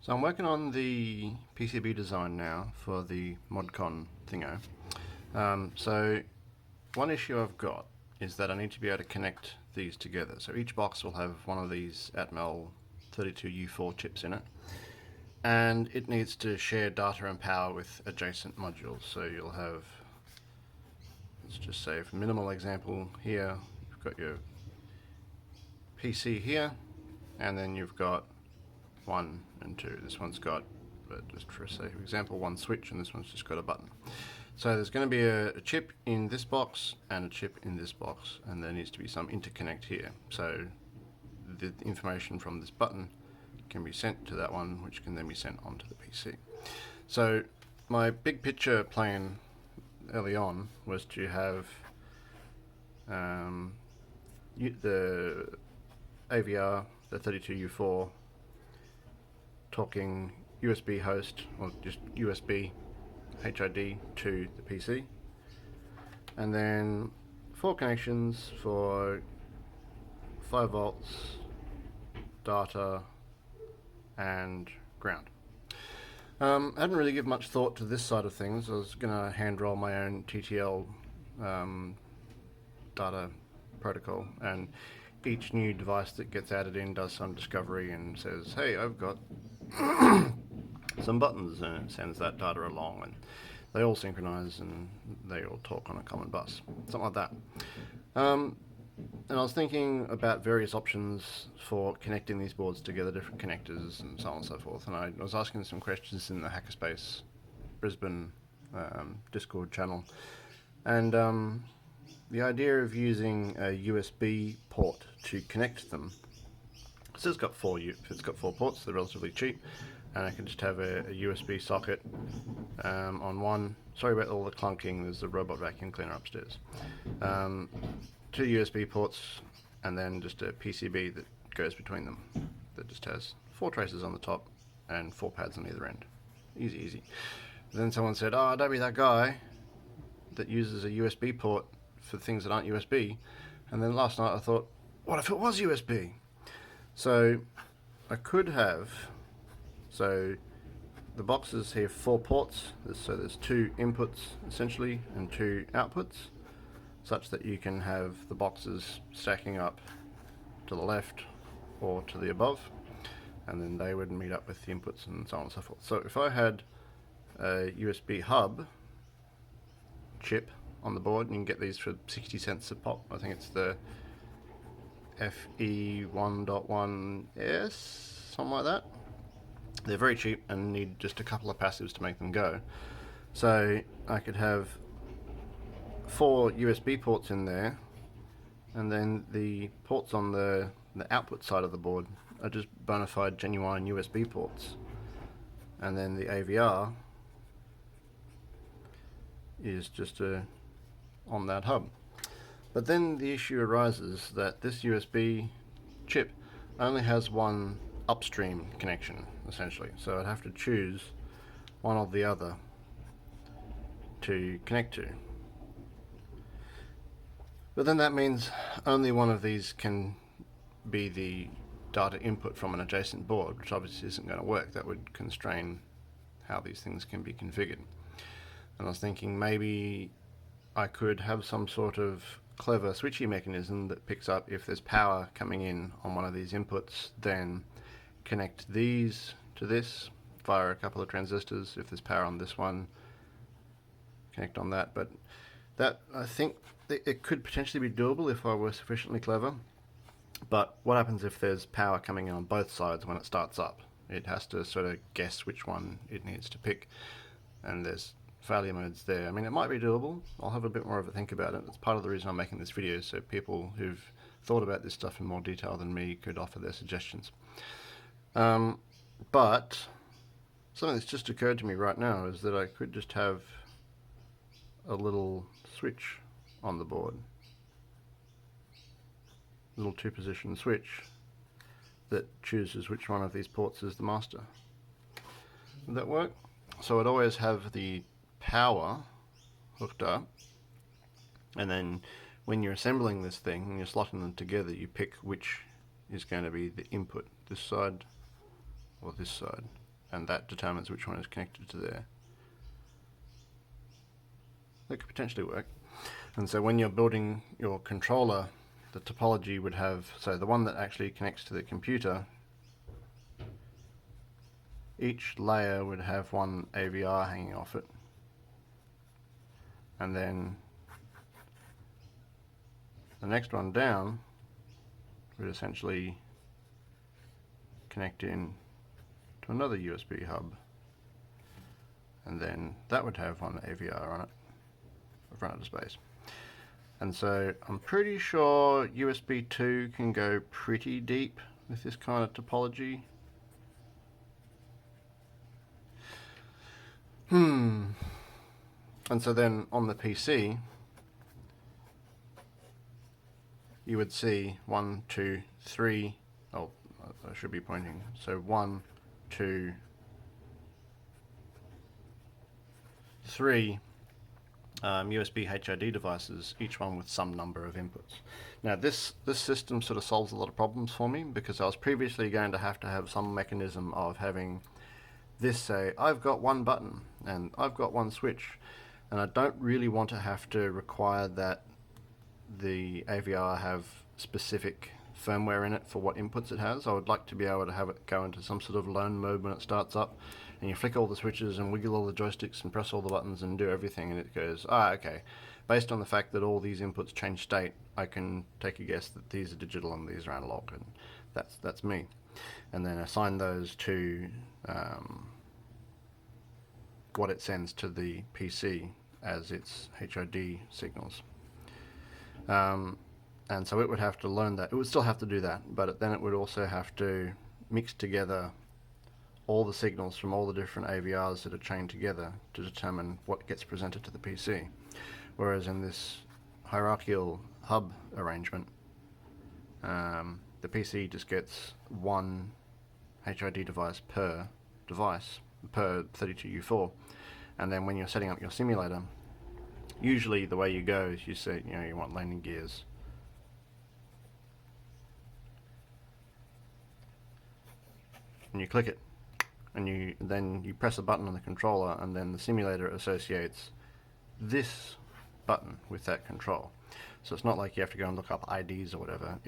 So I'm working on the PCB design now for the Modcon thingo. So one issue I've got is that I need to be able to connect these together. So each box will have one of these Atmel 32U4 chips in it, and it needs to share data and power with adjacent modules. So you'll have, let's just say for minimal example here, you've got your PC here, and then you've got 1 and 2. This one's got, just for sake of example, one switch, and this one's just got a button. So there's going to be a chip in this box and a chip in this box, and there needs to be some interconnect here. So the information from this button can be sent to that one, which can then be sent onto the PC. So my big picture plan early on was to have the AVR, the 32U4, talking USB host, or just USB HID to the PC, and then 4 connections for 5 volts, data, and ground. I hadn't really given much thought to this side of things. I was going to hand roll my own TTL data protocol, and each new device that gets added in does some discovery and says, hey, I've got some buttons, and it sends that data along, and they all synchronize and they all talk on a common bus, something like that. And I was thinking about various options for connecting these boards together, different connectors and so on and so forth, and I was asking some questions in the Hackerspace Brisbane Discord channel, and the idea of using a USB port to connect them. So it's got 4 ports, they're relatively cheap, and I can just have a USB socket on one. Sorry about all the clunking, there's a robot vacuum cleaner upstairs. 2 USB ports, and then just a PCB that goes between them that just has 4 traces on the top and 4 pads on either end. Easy, easy. Then someone said, oh, don't be that guy that uses a USB port for things that aren't USB. And then last night I thought, what if it was USB? So I could have, so the boxes have 4 ports, so there's 2 inputs essentially and 2 outputs, such that you can have the boxes stacking up to the left or to the above, and then they would meet up with the inputs and so on and so forth. So if I had a USB hub chip on the board, and you can get these for 60 cents a pop. I think it's the FE1.1S, something like that. They're very cheap and need just a couple of passives to make them go. So I could have 4 USB ports in there, and then the ports on the output side of the board are just bona fide genuine USB ports, and then the AVR is just on that hub. But then the issue arises that this USB chip only has one upstream connection, essentially, so I'd have to choose one or the other to connect to. But then that means only one of these can be the data input from an adjacent board, which obviously isn't going to work. That would constrain how these things can be configured. And I was thinking maybe I could have some sort of clever switchy mechanism that picks up if there's power coming in on one of these inputs, then connect these to this via a couple of transistors. If there's power on this one, connect on that. But that, I think it could potentially be doable if I were sufficiently clever. But what happens if there's power coming in on both sides when it starts up? It has to sort of guess which one it needs to pick, and there's failure modes there. I mean, it might be doable. I'll have a bit more of a think about it. It's part of the reason I'm making this video, so people who've thought about this stuff in more detail than me could offer their suggestions. But something that's just occurred to me right now is that I could just have a little switch on the board, a little 2-position switch that chooses which one of these ports is the master. Would that work? So I'd always have the power hooked up, and then when you're assembling this thing and you're slotting them together, you pick which is going to be the input, this side or this side. and that determines which one is connected to there. That could potentially work. And so when you're building your controller, the topology would have, so the one that actually connects to the computer, each layer would have one AVR hanging off it, and then the next one down would essentially connect in to another USB hub, and then that would have one AVR on it, run out of space. And so I'm pretty sure USB 2 can go pretty deep with this kind of topology. And so then on the PC, you would see 1, 2, 3. Oh, I should be pointing. So 1, 2, 3 USB HID devices, each one with some number of inputs. Now this system sort of solves a lot of problems for me, because I was previously going to have some mechanism of having this say, I've got one button and I've got one switch, and I don't really want to have to require that the AVR have specific firmware in it for what inputs it has. I would like to be able to have it go into some sort of lone mode when it starts up, and you flick all the switches and wiggle all the joysticks and press all the buttons and do everything, and it goes, okay, based on the fact that all these inputs change state, I can take a guess that these are digital and these are analog, and that's me. And then assign those to what it sends to the PC as its HID signals. And so it would have to learn that. It would still have to do that, but then it would also have to mix together all the signals from all the different AVRs that are chained together to determine what gets presented to the PC. Whereas in this hierarchical hub arrangement, the PC just gets one HID device per 32U4, and then when you're setting up your simulator, usually the way you go is you say, you want landing gears. And you click it, and then you press a button on the controller, and then the simulator associates this button with that control. So it's not like you have to go and look up IDs or whatever.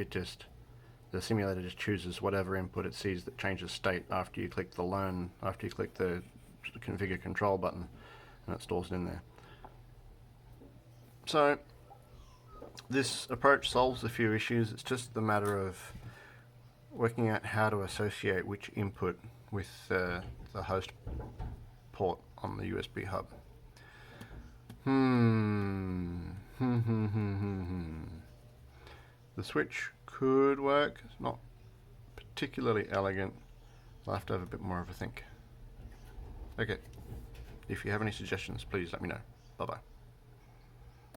The simulator just chooses whatever input it sees that changes state after you click the configure control button, and it stores it in there. So this approach solves a few issues. It's just the matter of working out how to associate which input with the host port on the USB hub. The switch could work. It's not particularly elegant. I'll have to have a bit more of a think. Okay. If you have any suggestions, please let me know. Bye-bye.